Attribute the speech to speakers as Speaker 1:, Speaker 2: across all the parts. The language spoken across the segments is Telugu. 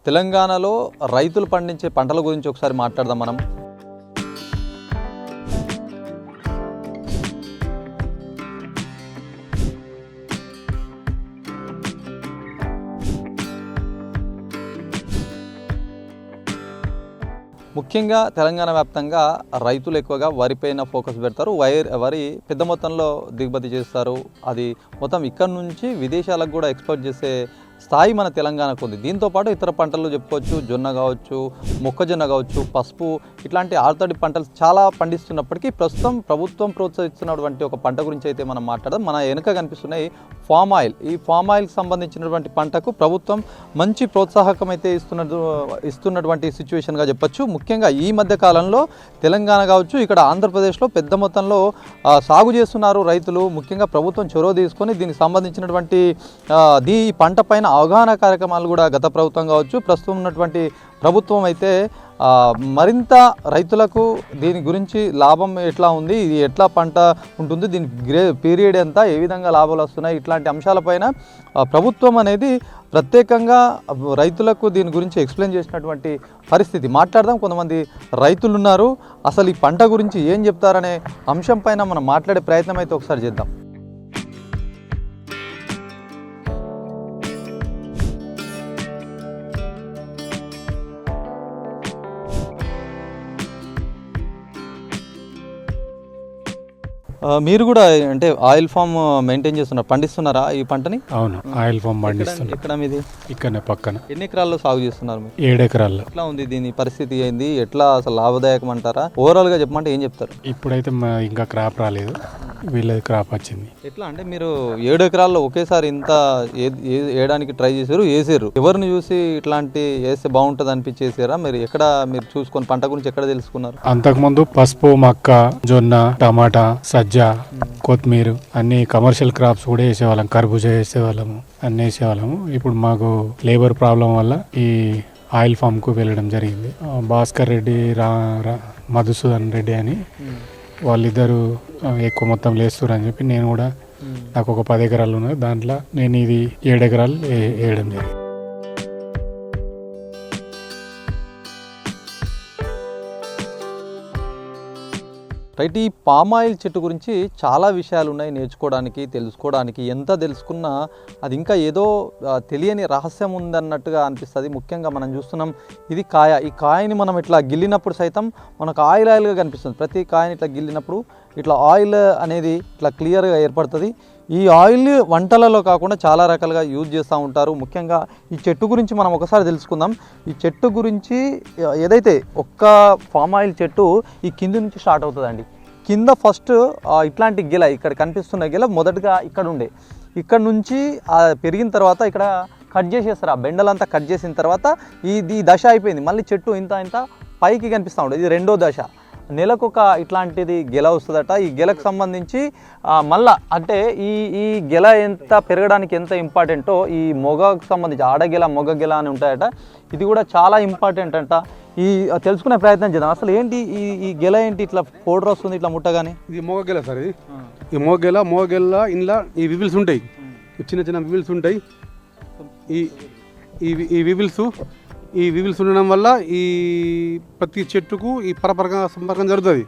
Speaker 1: తెలంగాణలో రైతులు పండించే పంటల గురించి ఒకసారి మాట్లాడదాం మనం. ముఖ్యంగా తెలంగాణ వ్యాప్తంగా రైతులు ఎక్కువగా వరిపైన ఫోకస్ పెడతారు. వరి పెద్ద మొత్తంలో దిగుబడి చేస్తారు. అది మొత్తం ఇక్కడ నుంచి విదేశాలకు కూడా ఎక్స్పోర్ట్ చేసే స్థాయి మన తెలంగాణకు ఉంది. దీంతోపాటు ఇతర పంటలు చెప్పుకోవచ్చు, జొన్న కావచ్చు, మొక్కజొన్న కావచ్చు, పసుపు, ఇట్లాంటి ఆరుతడి పంటలు చాలా పండిస్తున్నప్పటికీ ప్రస్తుతం ప్రభుత్వం ప్రోత్సహిస్తున్నటువంటి ఒక పంట గురించి అయితే మనం మాట్లాడదాం. మన వెనుక కనిపిస్తున్నాయి ఫామ్ ఆయిల్. ఈ ఫామ్ ఆయిల్కి సంబంధించినటువంటి పంటకు ప్రభుత్వం మంచి ప్రోత్సాహకం అయితే ఇస్తున్నటువంటి సిచ్యువేషన్గా చెప్పొచ్చు. ముఖ్యంగా ఈ మధ్య కాలంలో తెలంగాణ కావచ్చు, ఇక్కడ ఆంధ్రప్రదేశ్లో పెద్ద మొత్తంలో సాగు చేస్తున్నారు రైతులు. ముఖ్యంగా ప్రభుత్వం చొరవ తీసుకొని దీనికి సంబంధించినటువంటి ఈ పంట పైన అవగాహన కార్యక్రమాలు కూడా గత ప్రభుత్వం కావచ్చు, ప్రస్తుతం ఉన్నటువంటి ప్రభుత్వం అయితే మరింత రైతులకు దీని గురించి లాభం ఎట్లా ఉంది, ఇది ఎట్లా పంట ఉంటుంది, దీని పీరియడ్ ఎంత, ఏ విధంగా లాభాలు వస్తున్నాయి, ఇట్లాంటి అంశాలపైన ప్రభుత్వం అనేది ప్రత్యేకంగా రైతులకు దీని గురించి ఎక్స్ప్లెయిన్ చేసినటువంటి పరిస్థితి. మాట్లాడదాం. కొంతమంది రైతులు ఉన్నారు. అసలు ఈ పంట గురించి ఏం చెప్తారనే అంశం పైన మనం మాట్లాడే ప్రయత్నం అయితే ఒకసారి చేద్దాం. మీరు కూడా అంటే ఆయిల్ ఫామ్ మెయింటైన్ చేస్తున్నారు, పండిస్తున్నారా ఈ పంటని?
Speaker 2: అవును, ఆయిల్ ఫామ్ పండిస్తున్నారు.
Speaker 1: ఎక్కడ మీది?
Speaker 2: ఇక్కడనే పక్కన.
Speaker 1: ఎన్ని ఎకరాల్లో సాగు చేస్తున్నారు మీరు?
Speaker 2: 7 ఎకరాల్లో.
Speaker 1: ఎట్లా ఉంది దీని పరిస్థితి, ఏంది, ఎట్లా అసలు లాభదాయకం అంటారా? ఓవరాల్ గా చెప్పమంటే ఏం చెప్తారు?
Speaker 2: ఇప్పుడైతే ఇంకా క్రాప్ రాలేదు, వీళ్ళది క్రాప్ వచ్చింది.
Speaker 1: ఎట్లా అంటే మీరు 7 ఎకరాల్లో ఒకేసారి ఇంత వేయడానికి ట్రై చేశారు, వేసారు. ఎవరిని చూసి ఇట్లాంటి వేస్తే బాగుంటుంది అనిపించేసారా? మీరు ఎక్కడ మీరు చూసుకొని పంట గురించి ఎక్కడ తెలుసుకున్నారు?
Speaker 2: అంతకుముందు పసుపు, మక్క, జొన్న, టమాటా, సజ్జ, కొత్తిమీర అన్ని కమర్షియల్ క్రాప్స్ కూడా వేసేవాళ్ళం. కర్బూజా వేసేవాళ్ళము, అన్ని వేసేవాళ్ళము. ఇప్పుడు మాకు లేబర్ ప్రాబ్లం వల్ల ఈ ఆయిల్ ఫామ్ కు వెళ్ళడం జరిగింది. భాస్కర్ రెడ్డి, మధుసూదన్ రెడ్డి అని వాళ్ళిద్దరు ఎక్కువ మొత్తం లేస్తారు అని చెప్పి నేను కూడా, నాకు ఒక 10 ఎకరాలు ఉన్నాయి, దాంట్లో నేను ఇది 7 ఎకరాలు వేయడం జరిగింది.
Speaker 1: రైట్. ఈ పామ్ ఆయిల్ చెట్టు గురించి చాలా విషయాలు ఉన్నాయి నేర్చుకోవడానికి, తెలుసుకోవడానికి. ఎంత తెలుసుకున్నా అది ఇంకా ఏదో తెలియని రహస్యం ఉందన్నట్టుగా అనిపిస్తుంది. ముఖ్యంగా మనం చూస్తున్నాం ఇది కాయ. ఈ కాయని మనం ఇట్లా గిల్లినప్పుడు సైతం మనకు ఆయిల్గా కనిపిస్తుంది. ప్రతి కాయని ఇట్లా గిల్లినప్పుడు ఇట్లా ఆయిల్ అనేది ఇట్లా క్లియర్గా ఏర్పడుతుంది. ఈ ఆయిల్ వంటలలో కాకుండా చాలా రకాలుగా యూజ్ చేస్తూ ఉంటారు. ముఖ్యంగా ఈ చెట్టు గురించి మనం ఒకసారి తెలుసుకుందాం. ఈ చెట్టు గురించి ఏదైతే ఒక్క ఫామ్ ఆయిల్ చెట్టు ఈ కింది నుంచి స్టార్ట్ అవుతుందండి. కింద ఫస్ట్ ఇట్లాంటి గిల, ఇక్కడ కనిపిస్తున్న గిల మొదటగా ఇక్కడ నుంచి పెరిగిన తర్వాత ఇక్కడ కట్ చేసేస్తారు. ఆ బెండలంతా కట్ చేసిన తర్వాత ఈ దశ అయిపోయింది. మళ్ళీ చెట్టు ఇంత పైకి కనిపిస్తూ ఉంటుంది. ఇది 2వ దశ. నెలకొక ఇట్లాంటిది గెల వస్తుందట. ఈ గెలకు సంబంధించి మళ్ళా అంటే ఈ గెల ఎంత పెరగడానికి ఎంత ఇంపార్టెంటో ఈ మొగకు సంబంధించి ఆడగెల, మొగ గెల అని ఉంటాయట. ఇది కూడా చాలా ఇంపార్టెంట్ అంట. ఈ తెలుసుకునే ప్రయత్నం చేద్దాం. అసలు ఏంటి ఈ గెల, ఏంటి ఇట్లా పౌడర్ వస్తుంది ఇట్లా ముట్టగానే?
Speaker 3: ఇది మొగ గెల సార్. ఇది ఈ మొగ గెల ఇంట్లో ఈ వివిల్స్ ఉంటాయి, చిన్న వివిల్స్ ఉంటాయి. ఈ వివిల్స్ ఉండడం వల్ల ఈ ప్రతి చెట్టుకు ఈ పరపరక సంపర్కం జరుగుతుంది.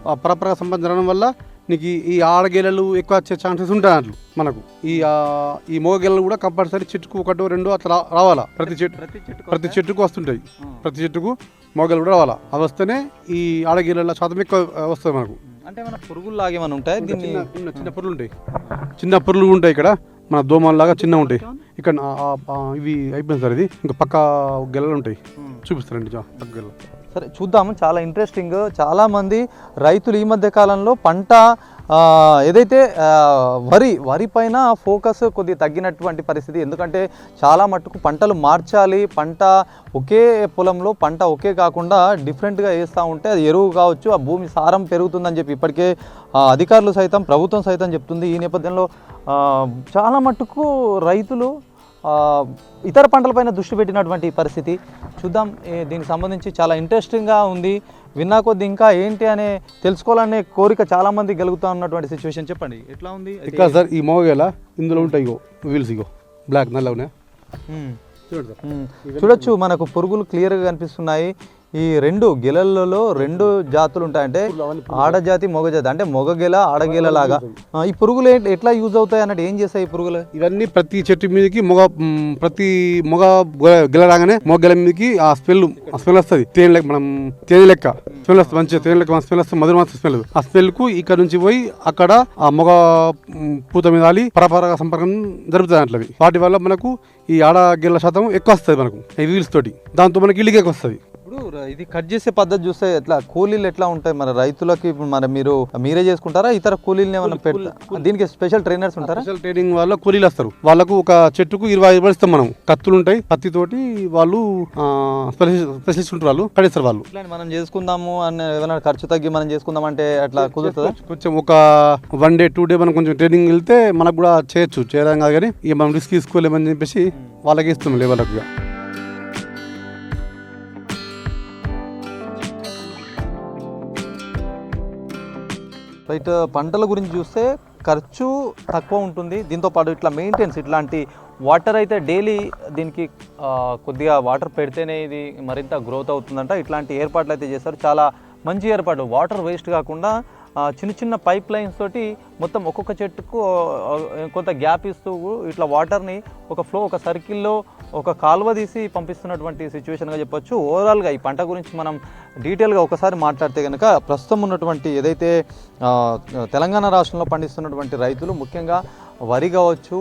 Speaker 3: ఆ పరపరక సంపర్కం జరగడం వల్ల నీకు ఈ ఆడగేలలు ఎక్కువ వచ్చే ఛాన్సెస్ ఉంటాయి అట్లు. మనకు ఈ మోగేలలు కూడా కంపల్సరీ చెట్టుకు 1, 2 అట్లా రావాలా. ప్రతి చెట్టుకు వస్తుంటాయి. ప్రతి చెట్టుకు మోగేలు కూడా రావాలా. అది వస్తేనే ఈ ఆడగేలల శాతం ఎక్కువ వస్తుంది మనకు.
Speaker 1: అంటే మన పురుగులు లాగేమని ఉంటాయి,
Speaker 3: చిన్న పురుగులు ఉంటాయి ఇక్కడ. మన దోమల్లాగా చిన్న ఉంటాయి ఇక్కడ. ఇవి అయిపోయింది సార్. ఇది ఇంకా పక్క గెలలు ఉంటాయి, చూపిస్తారండి పక్క గెలలు.
Speaker 1: సరే చూద్దాము. చాలా ఇంట్రెస్టింగ్. చాలామంది రైతులు ఈ మధ్య కాలంలో పంట ఏదైతే వరి పైన ఫోకస్ కొద్దిగా తగ్గినటువంటి పరిస్థితి. ఎందుకంటే చాలా మట్టుకు పంటలు మార్చాలి, పంట ఒకే పొలంలో పంట ఒకే కాకుండా డిఫరెంట్గా వేస్తూ ఉంటే అది ఎరువు కావచ్చు, ఆ భూమి సారం పెరుగుతుందని చెప్పి ఇప్పటికే అధికారులు సైతం, ప్రభుత్వం సైతం చెప్తుంది. ఈ నేపథ్యంలో చాలా మట్టుకు రైతులు ఇతర పంటలపైన దృష్టి పెట్టినటువంటి పరిస్థితి. చూద్దాం. దీనికి సంబంధించి చాలా ఇంట్రెస్టింగ్గా ఉంది. విన్నా కొద్ది ఇంకా ఏంటి అనే తెలుసుకోవాలనే కోరిక చాలా మంది కలుగుతూ ఉన్నటువంటి సిచ్యువేషన్. చెప్పండి ఎట్లా ఉంది?
Speaker 3: ఇక్కడ సార్ ఈ మోగేలా ఇందులో ఉంటాయి, ఇగో వీల్స్, ఇగో బ్లాక్ నల్ల ఉన్నాయి.
Speaker 1: చూడొచ్చు మనకు పురుగులు క్లియర్గా కనిపిస్తున్నాయి. ఈ రెండు గెలలలో రెండు జాతులు ఉంటాయంటే ఆడజాతి మొగ జాతి, అంటే మొగ గెల ఆడగెల లాగా. ఈ పురుగులు ఎట్లా యూజ్ అవుతాయి అన్నట్టు, ఏం చేస్తాయి ఈ పురుగులు?
Speaker 3: ఇవన్నీ ప్రతి చెట్టు మీదకి ప్రతి మొగ గెల రాగానే మొగ గెల మీదకి ఆ స్మెల్ వస్తుంది. తేనె లెక్క, మనం తేనె లెక్క స్మెల్ వస్తుంది, మంచిగా తేనె లెక్క స్మెల్ వస్తుంది, మధురమైన స్మెల్. ఆ స్మెల్ కు ఇక్కడ నుంచి పోయి అక్కడ ఆ మొగ పూత మీద ఆలి పరపరగా సంపర్కం జరుగుతుంది అట్లవి. వాటి వల్ల మనకు ఈ ఆడ గెల శాతం ఎక్కువ వస్తుంది మనకు ఈ వీల్స్ తోటి. దాంతో మనకి ఇల్లుకి ఎక్కువ వస్తుంది.
Speaker 1: ఇప్పుడు ఇది కట్ చేసే పద్ధతి చూస్తే ఎట్లా కూలీలు ఎట్లా ఉంటాయి మన రైతులకి? మరి మీరే చేసుకుంటారా, ఇతర కూలీలు ఏమైనా పెడతారా? దీనికి స్పెషల్ ట్రైనర్స్ ఉంటారా?
Speaker 3: స్పెషల్ ట్రైనింగ్ వల్ల కూలీలు వస్తారు. వాళ్ళకు ఒక చెట్టుకు 20 రూపాయలు ఇస్తాం మనం. కత్తులు ఉంటాయి, కత్తితోటి వాళ్ళు స్పెషలిస్ట్ ఉంటారు, వాళ్ళు కడేస్తారు. వాళ్ళు
Speaker 1: ఇట్లా మనం చేసుకుందాము అని ఏమైనా ఖర్చు తగ్గి మనం చేసుకుందాం అంటే అట్లా కుదురుతుందా?
Speaker 3: కొంచెం ఒక 1 డే 2 డే మనం కొంచెం ట్రైనింగ్ వెళ్తే మనకు కూడా చేయడం కాదు, కానీ ఇక మనం రిస్క్ తీసుకోలేమని చెప్పేసి వాళ్ళకి ఇస్తాం లేబర్లకు.
Speaker 1: రైట్, పంటల గురించి చూస్తే ఖర్చు తక్కువ ఉంటుంది. దీంతోపాటు ఇట్లా మెయింటెనెన్స్, ఇట్లాంటి వాటర్ అయితే డైలీ దీనికి కొద్దిగా వాటర్ పెడితేనే ఇది మరింత గ్రోత్ అవుతుందంట. ఇట్లాంటి ఏర్పాట్లు అయితే చేస్తారు, చాలా మంచి ఏర్పాటు. వాటర్ వేస్ట్ కాకుండా చిన్న చిన్న పైప్ లైన్స్ తోటి మొత్తం ఒక్కొక్క చెట్టుకు కొంత గ్యాప్ ఇస్తూ ఇట్లా వాటర్ని ఒక ఫ్లో, ఒక సర్కిల్లో ఒక కాలువ తీసి పంపిస్తున్నటువంటి సిచ్యువేషన్గా చెప్పొచ్చు. ఓవరాల్గా ఈ పంట గురించి మనం డీటెయిల్గా ఒకసారి మాట్లాడితే కనుక, ప్రస్తుతం ఉన్నటువంటి ఏదైతే తెలంగాణ రాష్ట్రంలో పండిస్తున్నటువంటి రైతులు ముఖ్యంగా వరి కావచ్చు,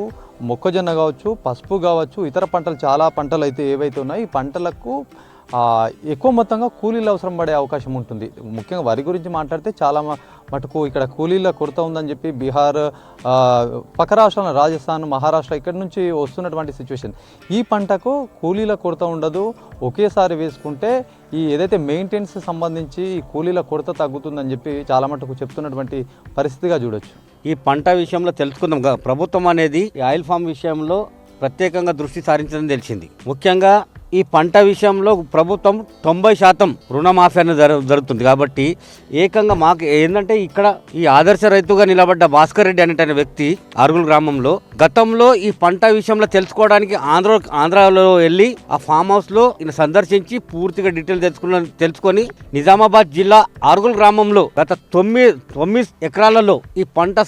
Speaker 1: మొక్కజొన్న కావచ్చు, పసుపు కావచ్చు, ఇతర పంటలు చాలా పంటలు అయితే ఏవైతే ఉన్నాయో ఈ పంటలకు ఎక్కువ మొత్తంగా కూలీలు అవసరం పడే అవకాశం ఉంటుంది. ముఖ్యంగా వరి గురించి మాట్లాడితే చాలా మటుకు ఇక్కడ కూలీల కొరత ఉందని చెప్పి బీహార్, పక్క రాష్ట్రాల రాజస్థాన్, మహారాష్ట్ర ఇక్కడ నుంచి వస్తున్నటువంటి సిచ్యువేషన్. ఈ పంటకు కూలీల కొరత ఉండదు. ఒకేసారి వేసుకుంటే ఈ ఏదైతే మెయింటెనెన్స్ సంబంధించి ఈ కూలీల కొరత తగ్గుతుందని చెప్పి చాలా మటుకు చెప్తున్నటువంటి పరిస్థితిగా చూడొచ్చు.
Speaker 4: ఈ పంట విషయంలో తెలుసుకుందాం. ప్రభుత్వం అనేది ఈ ఆయిల్ ఫామ్ విషయంలో ప్రత్యేకంగా దృష్టి సారించడం తెలిసింది. ముఖ్యంగా ఈ పంట విషయంలో ప్రభుత్వం 90% రుణమాఫీ అనేది జరుగుతుంది. కాబట్టి ఏకంగా మాకు ఏంటంటే ఇక్కడ ఈ ఆదర్శ రైతుగా నిలబడ్డ భాస్కర్ రెడ్డి అనేట వ్యక్తి ఆరుగుల గ్రామంలో గతంలో ఈ పంట విషయంలో తెలుసుకోవడానికి ఆంధ్రాలో వెళ్ళి ఆ ఫామ్ హౌస్లో ఈయన సందర్శించి పూర్తిగా డీటెయిల్ తెలుసుకొని నిజామాబాద్ జిల్లా ఆరుగుల గ్రామంలో గత 9 ఎకరాలలో ఈ పంట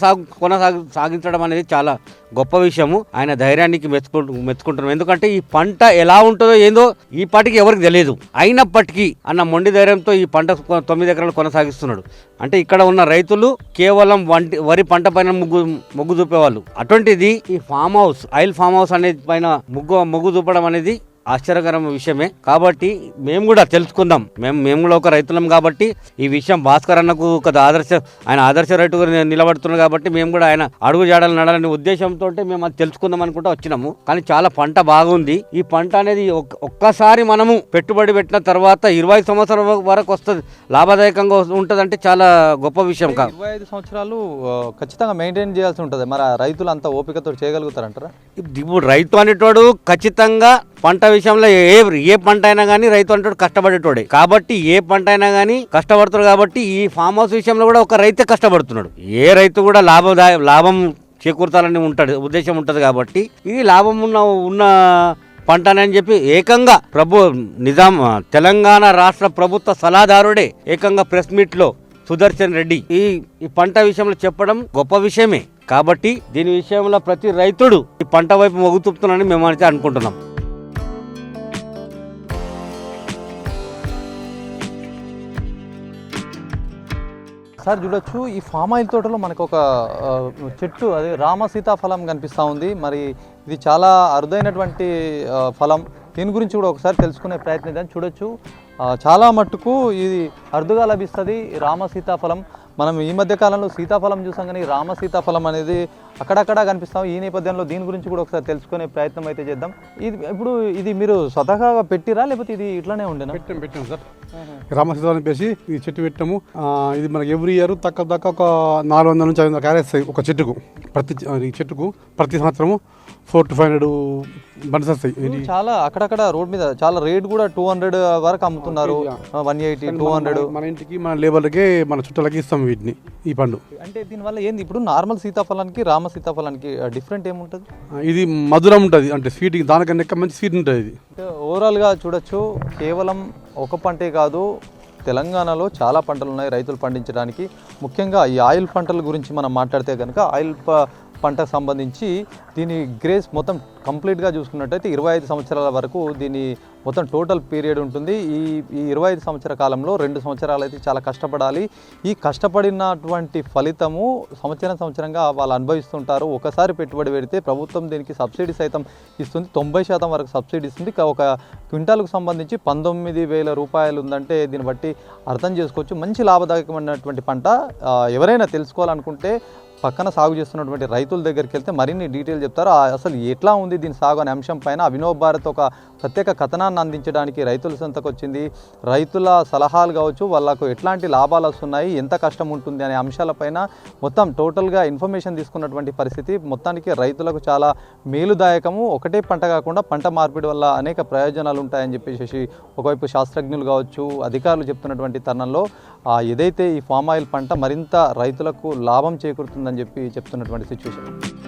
Speaker 4: సాగించడం అనేది చాలా గొప్ప విషయము. ఆయన ధైర్యానికి మెచ్చుకుంటున్నాం. ఎందుకంటే ఈ పంట ఎలా ఉంటుందో ఏందో ఈ పాటికి ఎవరికి తెలియదు. అయినప్పటికీ అన్న మొండి ధైర్యంతో ఈ పంట 9 ఎకరాలు కొనసాగిస్తున్నాడు. అంటే ఇక్కడ ఉన్న రైతులు కేవలం వరి పంట పైన మొగ్గు చూపేవాళ్ళు. అటువంటిది ఈ farm house, oil farm house అనేది పైన మొగ్గు చూపడం అనేది ఆశ్చర్యకరమైన విషయమే. కాబట్టి మేము కూడా తెలుసుకుందాం. మేము కూడా ఒక రైతులం కాబట్టి ఈ విషయం భాస్కర్ అన్నకు ఒక ఆయన ఆదర్శ రైతుగా నిలబడుతున్నాడు కాబట్టి మేము కూడా ఆయన అడుగు జాడలు నడాలనే ఉద్దేశంతో మేము అది తెలుసుకుందాం అనుకుంటూ వచ్చినాము. కానీ చాలా పంట బాగుంది. ఈ పంట అనేది ఒక్కసారి మనము పెట్టుబడి పెట్టిన తర్వాత 20 సంవత్సరాల వరకు వస్తుంది, లాభదాయకంగా ఉంటుందంటే చాలా గొప్ప విషయం.
Speaker 1: 25 సంవత్సరాలు ఖచ్చితంగా మెయింటైన్ చేయాల్సి ఉంటుంది. మరి రైతులు అంత ఓపికతో చేయగలుగుతారంటారా?
Speaker 4: ఇప్పుడు రైతు అనేటోడు ఖచ్చితంగా పంట విషయంలో ఏ పంట అయినా కానీ రైతు అంటాడు కష్టపడేటోడే. కాబట్టి ఏ పంట అయినా కానీ కష్టపడుతాడు. కాబట్టి ఈ ఫామ్ హౌస్ విషయంలో కూడా ఒక రైతే కష్టపడుతున్నాడు. ఏ రైతు కూడా లాభం చేకూర్చాలని ఉద్దేశం ఉంటుంది. కాబట్టి ఇది లాభం ఉన్న పంట అని చెప్పి ఏకంగా తెలంగాణ రాష్ట్ర ప్రభుత్వ సలహాదారుడే ఏకంగా ప్రెస్ మీట్ లో సుదర్శన్ రెడ్డి ఈ పంట విషయంలో చెప్పడం గొప్ప విషయమే. కాబట్టి దీని విషయంలో ప్రతి రైతుడు ఈ పంట వైపు మొగ్గు చూపుతున్నాడని మేము అయితే అనుకుంటున్నాం.
Speaker 1: సార్ చూడొచ్చు, ఈ ఫామ్ ఆయిల్ తోటలో మనకు ఒక చెట్టు, అదే రామ సీతాఫలం కనిపిస్తూ ఉంది. మరి ఇది చాలా అరుదైనటువంటి ఫలం. దీని గురించి కూడా ఒకసారి తెలుసుకునే ప్రయత్నిద్దాం. చూడొచ్చు, చాలా మట్టుకు ఇది అరుదుగా లభిస్తుంది రామ సీతాఫలం. మనం ఈ మధ్య కాలంలో సీతాఫలం చూసాం, కానీ రామ సీతాఫలం అనేది అక్కడక్కడ కనిపిస్తాం. ఈ నేపథ్యంలో దీని గురించి కూడా ఒకసారి తెలుసుకునే ప్రయత్నం అయితే చేద్దాం. ఇది మీరు స్వతహాగా పెట్టిరా లేకపోతే ఇది ఇట్లానే ఉండేనా?
Speaker 3: పెట్టాం సార్. రామ సీతాఫలం చెప్పేసి ఈ చెట్టు పెట్టాము. ఇది మనకి ఎవ్రీ ఇయర్ తక్కువ ఒక 400 నుంచి 500 కారేస్తాయి ఒక చెట్టుకు. ఈ చెట్టుకు ప్రతి సంవత్సరము 400 to 500 బండ్స్ వస్తాయి.
Speaker 1: చాలా అక్కడక్కడ రోడ్ మీద చాలా రేట్ కూడా 200 వరకు అమ్ముతున్నారు. 180, 200.
Speaker 3: మన ఇంటికి మన లేబర్లకే మన చుట్టాలకి ఇస్తాం వీటిని, ఈ పండు.
Speaker 1: అంటే దీనివల్ల ఏంది, ఇప్పుడు నార్మల్ సీతాఫలానికి రామ రామ సీతాఫలానికి డిఫరెంట్ ఏముంటుంది?
Speaker 3: ఇది మధురం ఉంటుంది, అంటే స్వీట్ దానికన్నా ఎక్కువ మంచి స్వీట్ ఉంటుంది ఇది.
Speaker 1: ఓవరాల్గా చూడొచ్చు, కేవలం ఒక పంటే కాదు, తెలంగాణలో చాలా పంటలు ఉన్నాయి రైతులు పండించడానికి. ముఖ్యంగా ఈ ఆయిల్ పంటల గురించి మనం మాట్లాడితే కనుక ఆయిల్ పంటకు సంబంధించి దీని గ్రేస్ మొత్తం కంప్లీట్గా చూసుకున్నట్టయితే 25 సంవత్సరాల వరకు దీని మొత్తం టోటల్ పీరియడ్ ఉంటుంది. ఈ 25 సంవత్సరాల కాలంలో 2 సంవత్సరాలు అయితే చాలా కష్టపడాలి. ఈ కష్టపడినటువంటి ఫలితము సంవత్సరంగా వాళ్ళు అనుభవిస్తుంటారు. ఒకసారి పెట్టుబడి పెడితే ప్రభుత్వం దీనికి సబ్సిడీ సైతం ఇస్తుంది, 90% వరకు సబ్సిడీ ఇస్తుంది. ఒక క్వింటాల్కు సంబంధించి 19,000 రూపాయలు ఉందంటే దీన్ని బట్టి అర్థం చేసుకోవచ్చు. మంచి లాభదాయకమైనటువంటి పంట. ఎవరైనా తెలుసుకోవాలనుకుంటే పక్కన సాగు చేస్తున్నటువంటి రైతుల దగ్గరికి వెళ్తే మరిన్ని డీటెయిల్ చెప్తారు. అసలు ఎట్లా ఉంది దీని సాగు అనే అంశం పైన అభినవ్ భారత్ ఒక ప్రత్యేక కథనాన్ని అందించడానికి రైతుల సంతకు వచ్చింది. రైతుల సలహాలు కావచ్చు, వాళ్ళకు ఎట్లాంటి లాభాలు వస్తున్నాయి, ఎంత కష్టం ఉంటుంది అనే అంశాలపైన మొత్తం టోటల్గా ఇన్ఫర్మేషన్ తీసుకున్నటువంటి పరిస్థితి. మొత్తానికి రైతులకు చాలా మేలుదాయకము. ఒకటే పంట కాకుండా పంట మార్పిడి వల్ల అనేక ప్రయోజనాలు ఉంటాయని చెప్పేసి ఒకవైపు శాస్త్రజ్ఞులు కావచ్చు, అధికారులు చెప్తున్నటువంటి తరుణంలో ఏదైతే ఈ ఫామ్ ఆయిల్ పంట మరింత రైతులకు లాభం చేకూరుతుందని చెప్పి చెప్తున్నటువంటి సిచ్యువేషన్.